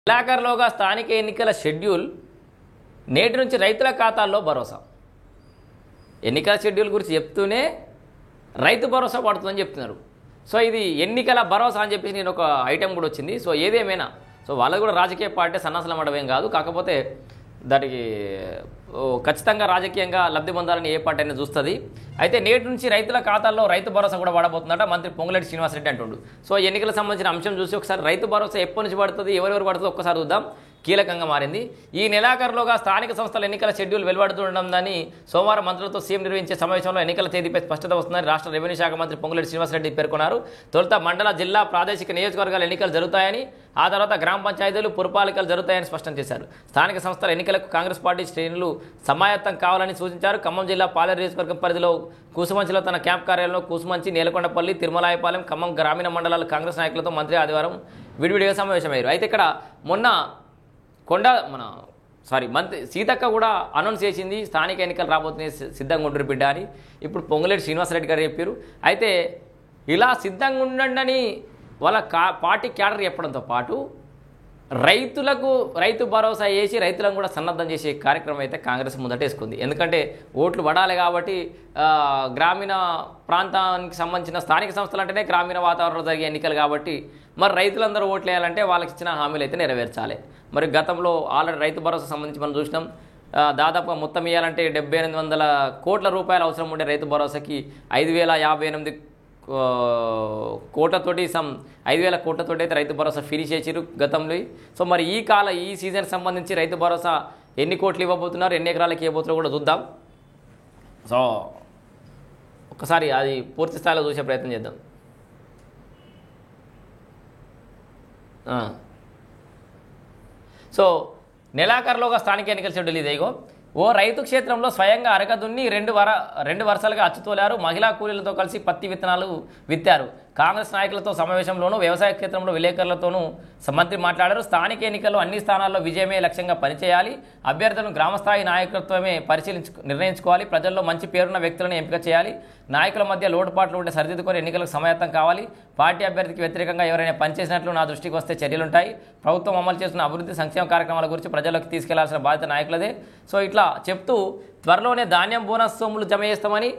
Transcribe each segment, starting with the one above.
నెలాఖరులోగా స్థానిక ఎన్నికల షెడ్యూల్ నేటి నుంచి రైతుల ఖాతాల్లో భరోసా. ఎన్నికల షెడ్యూల్ గురించి చెప్తూనే రైతు భరోసా పడుతుందని చెప్తున్నారు. సో ఇది ఎన్నికల భరోసా అని చెప్పేసి నేను ఒక ఐటెం కూడా వచ్చింది. సో ఏదేమైనా సో వాళ్ళది కూడా రాజకీయ పార్టీ సన్నాసలం అడవేం కాదు. కాకపోతే దానికి ఖచ్చితంగా రాజకీయంగా లబ్ధి పొందాలని ఏ పార్టీ అయినా చూస్తుంది. అయితే నేటి నుంచి రైతుల ఖాతాల్లో రైతు భరోసా కూడా పడబోతుందట మంత్రి పొంగులేటి శ్రీనివాసరెడ్డి అంటుండు. సో ఎన్నికలకు సంబంధించిన అంశం చూసి ఒకసారి రైతు భరోసా ఎప్పటి నుంచి పడుతుంది, ఎవరెవరు పడుతుందో ఒక్కసారి చూద్దాం. కీలకంగా మారింది. ఈ నెలాఖరులోగా స్థానిక సంస్థల ఎన్నికల షెడ్యూల్ వెలువడుతుండదని సోమవారం మంత్రులతో సీఎం నిర్వహించే సమావేశంలో ఎన్నికల తేదీపై స్పష్టత వస్తుందని రాష్ట్ర రెవెన్యూ శాఖ మంత్రి పొంగులేటి శ్రీనివాసరెడ్డి పేర్కొన్నారు. తొలుత మండల, జిల్లా, ప్రాదేశిక నియోజకవర్గాల ఎన్నికలు జరుగుతాయని, ఆ తర్వాత గ్రామ పంచాయతీలు, పురపాలికలు జరుగుతాయని స్పష్టం చేశారు. స్థానిక సంస్థల ఎన్నికలకు కాంగ్రెస్ పార్టీ శ్రేణులు సమాయత్తం కావాలని సూచించారు. ఖమ్మం జిల్లా పాలేరు నియోజకవర్గం పరిధిలో కూసుమంచిలో తన క్యాంప్ కార్యాలయంలో కూసుమంచి, నేలకొండపల్లి, తిరుమలాయపాలెం, ఖమ్మం గ్రామీణ మండలాల కాంగ్రెస్ నాయకులతో మంత్రి ఆదివారం విడివిడిగా సమావేశమయ్యారు. అయితే ఇక్కడ మొన్న మంత్రి సీతక్క కూడా అనౌన్స్ చేసింది స్థానిక ఎన్నికలు రాబోతున్నాయి, సిద్ధంగా ఉండరు బిడ్డ అని. ఇప్పుడు పొంగులేటి శ్రీనివాసరెడ్డి గారు చెప్పారు. అయితే ఇలా సిద్ధంగా ఉండండి అని వాళ్ళ పార్టీ క్యాడర్ చెప్పడంతో పాటు రైతులకు రైతు భరోసా వేసి రైతులను కూడా సన్నద్ధం చేసే కార్యక్రమం అయితే కాంగ్రెస్ ముందటేసుకుంది. ఎందుకంటే ఓట్లు పడాలి కాబట్టి గ్రామీణ ప్రాంతానికి సంబంధించిన స్థానిక సంస్థలు అంటేనే గ్రామీణ వాతావరణంలో జరిగే ఎన్నికలు కాబట్టి మరి రైతులందరూ ఓట్లు వేయాలంటే వాళ్ళకి ఇచ్చిన హామీలు అయితే నెరవేర్చాలి. మరి గతంలో ఆల్రెడీ రైతు భరోసా సంబంధించి మనం చూసినాం. దాదాపుగా మొత్తం ఇవ్వాలంటే 7800 కోట్ల రూపాయలు అవసరం ఉండే రైతు భరోసాకి 5058 కోట్లతోటి 5000 కోట్లతోటి అయితే రైతు భరోసా ఫినిష్ చేసిరు గతంలో. సో మరి ఈ సీజన్ సంబంధించి రైతు భరోసా ఎన్ని కోట్లు ఇవ్వబోతున్నారు, ఎన్ని ఎకరాలకి ఇవ్వబోతున్నారో కూడా చూద్దాం. సో ఒక్కసారి అది పూర్తి స్థాయిలో చూసే ప్రయత్నం చేద్దాం. సో నెలాఖరులోగా స్థానిక ఎన్నికల షెడ్యూల్ ఇదేగో. ఓ రైతు క్షేత్రంలో స్వయంగా అరకదున్ని రెండు వరుసలుగా అచ్చుతోలారు. మహిళా కూలీలతో కలిసి పత్తి విత్తనాలు విత్తారు. కాంగ్రెస్ నాయకులతో సమావేశంలోనూ వ్యవసాయ క్షేత్రంలో విలేకరులతోనూ మంత్రి మాట్లాడారు. స్థానిక ఎన్నికల్లో అన్ని స్థానాల్లో విజయమే లక్ష్యంగా పనిచేయాలి. అభ్యర్థులను గ్రామస్థాయి నాయకత్వమే నిర్ణయించుకోవాలి. ప్రజల్లో మంచి పేరున్న వ్యక్తులను ఎంపిక చేయాలి. నాయకుల మధ్య లోటుపాట్లు ఉంటే సరిదిద్దుకొని ఎన్నికలకు సమాయత్తం కావాలి. పార్టీ అభ్యర్థికి వ్యతిరేకంగా ఎవరైనా పనిచేసినట్లు నా దృష్టికి వస్తే చర్యలుంటాయి. ప్రభుత్వం అమలు చేస్తున్న అభివృద్ధి సంక్షేమ కార్యక్రమాల గురించి ప్రజలకు తీసుకెళ్లాల్సిన బాధ్యత నాయకులదే. సో ఇట్లా చెప్తూ త్వరలోనే ధాన్యం బోనస్ సొమ్ములు జమ చేస్తామని,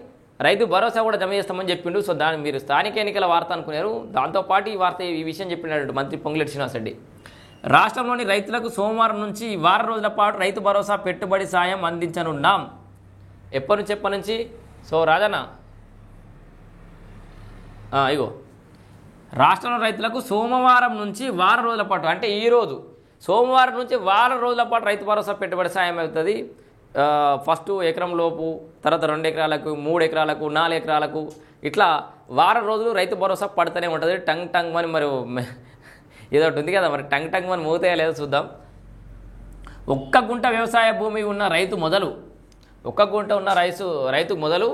రైతు భరోసా కూడా జమ చేస్తామని చెప్పిండు. సో దాన్ని మీరు స్థానిక ఎన్నికల వార్త అనుకున్నారు. దాంతోపాటు ఈ విషయం చెప్పినాడు మంత్రి పొంగులేటి శ్రీనివాసరెడ్డి. రాష్ట్రంలోని రైతులకు సోమవారం నుంచి వారం రోజుల పాటు రైతు భరోసా పెట్టుబడి సాయం అందించనున్నాం. ఎప్పటి నుంచి సో రాజన్న ఇగో రాష్ట్రంలో రైతులకు సోమవారం నుంచి వారం రోజుల పాటు, అంటే ఈరోజు సోమవారం నుంచి వారం రోజుల పాటు రైతు భరోసా పెట్టుబడి సాయం అవుతుంది. ఫస్ట్ ఎకరం లోపు, తర్వాత 2 ఎకరాలకు, 3 ఎకరాలకు, 4 ఎకరాలకు ఇట్లా వారం రోజులు రైతు భరోసా పడుతూనే ఉంటుంది. టంగ్ టంగ్ అని మరి ఏదో ఒకటి ఉంది కదా, మరి టంగ్ టంగ్ అని మోగుతాయో లేదో చూద్దాం. 1 గుంట వ్యవసాయ భూమి ఉన్న రైతు మొదలు 1 గుంట ఉన్న రైతు మొదలు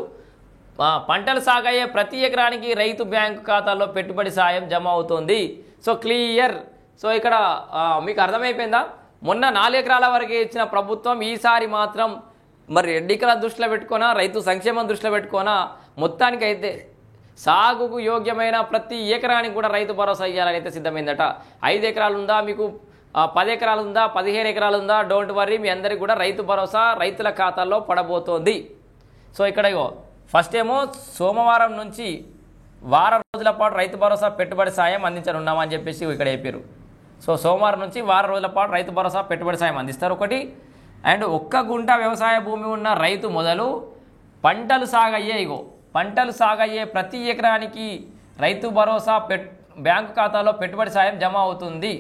పంటలు సాగయ్యే ప్రతి ఎకరానికి రైతు బ్యాంకు ఖాతాలో పెట్టుబడి సాయం జమ అవుతుంది. So clear. సో ఇక్కడ మీకు అర్థమైపోయిందా? మొన్న 4 ఎకరాల వరకు ఇచ్చిన ప్రభుత్వం ఈసారి మాత్రం మరి ఎన్నికల దృష్టిలో పెట్టుకోనా, రైతు సంక్షేమం దృష్టిలో పెట్టుకోనా, మొత్తానికైతే సాగుకు యోగ్యమైన ప్రతి ఎకరానికి కూడా రైతు భరోసా ఇవ్వాలని అయితే సిద్ధమైందట. 5 ఎకరాలు ఉందా మీకు, 10 ఎకరాలు ఉందా, 15 ఎకరాలు ఉందా, డోంట్ వర్రీ, మీ అందరికీ కూడా రైతు భరోసా రైతుల ఖాతాల్లో పడబోతోంది. సో ఇక్కడ ఫస్ట్ ఏమో సోమవారం నుంచి వారం రోజుల పాటు రైతు భరోసా పెట్టుబడి సాయం అందించనున్నామని చెప్పేసి ఇక్కడ చెప్పారు. సో సోమవారం నుంచి వారం రోజుల పాటు రైతు భరోసా పెట్టుబడి సాయం అందిస్తారు ఒకటి. అండ్ 1 గుంట వ్యవసాయ భూమి ఉన్న రైతు మొదలు పంటలు సాగయ్యే ప్రతి ఎకరానికి రైతు భరోసా బ్యాంకు ఖాతాలో పెట్టుబడి సాయం జమ అవుతుంది.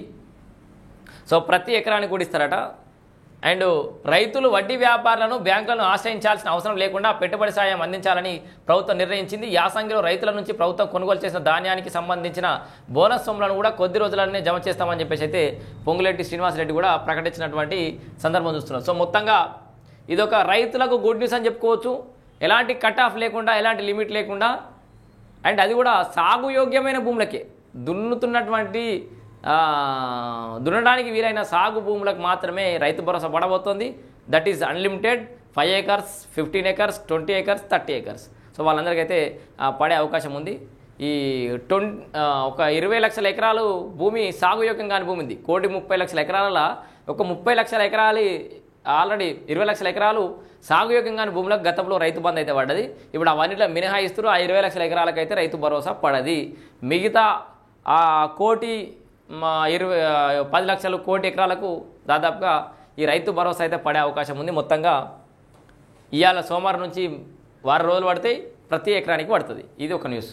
సో ప్రతి ఎకరానికి కూడా ఇస్తారట. అండ్ రైతులు వడ్డీ వ్యాపారులను, బ్యాంకులను ఆశ్రయించాల్సిన అవసరం లేకుండా పెట్టుబడి సాయం అందించాలని ప్రభుత్వం నిర్ణయించింది. యాసంగిలో రైతుల నుంచి ప్రభుత్వం కొనుగోలు చేసిన ధాన్యానికి సంబంధించిన బోనస్ సొమ్ములను కూడా కొద్ది రోజులనే జమ చేస్తామని చెప్పేసి అయితే పొంగులేటి శ్రీనివాసరెడ్డి కూడా ప్రకటించినటువంటి సందర్భం చూస్తున్నారు. సో మొత్తంగా ఇదొక రైతులకు గుడ్ న్యూస్ అని చెప్పుకోవచ్చు. ఎలాంటి కట్ ఆఫ్ లేకుండా, ఎలాంటి లిమిట్ లేకుండా, అండ్ అది కూడా సాగు యోగ్యమైన భూములకే, దున్నడానికి వీలైన సాగు భూములకు మాత్రమే రైతు భరోసా పడబోతోంది. That is unlimited. 5 acres, 15 acres, 20 acres, 30 acres. So వాళ్ళందరికైతే పడే అవకాశం ఉంది. ఈ ఒక 20 లక్షల ఎకరాలు భూమి సాగుయోగ్యం కాని భూమి ఉంది. 1,30,00,000 ఎకరాల ఒక 30 లక్షల ఎకరాలు ఆల్రెడీ 20 లక్షల ఎకరాలు సాగుయోగ్యం కాని భూములకు గతంలో రైతు బంధు అయితే పడ్డది. ఇప్పుడు అవన్నిట్లో మినహాయిస్తూ ఆ 20 లక్షల ఎకరాలకైతే రైతు భరోసా పడది. మిగతా ఆ 10 లక్షలు 1,00,00,000 ఎకరాలకు దాదాపుగా ఈ రైతు భరోసా అయితే పడే అవకాశం ఉంది. మొత్తంగా ఇవాళ సోమవారం నుంచి వారం రోజులు పడితే ప్రతి ఎకరానికి పడుతుంది. ఇది ఒక న్యూస్.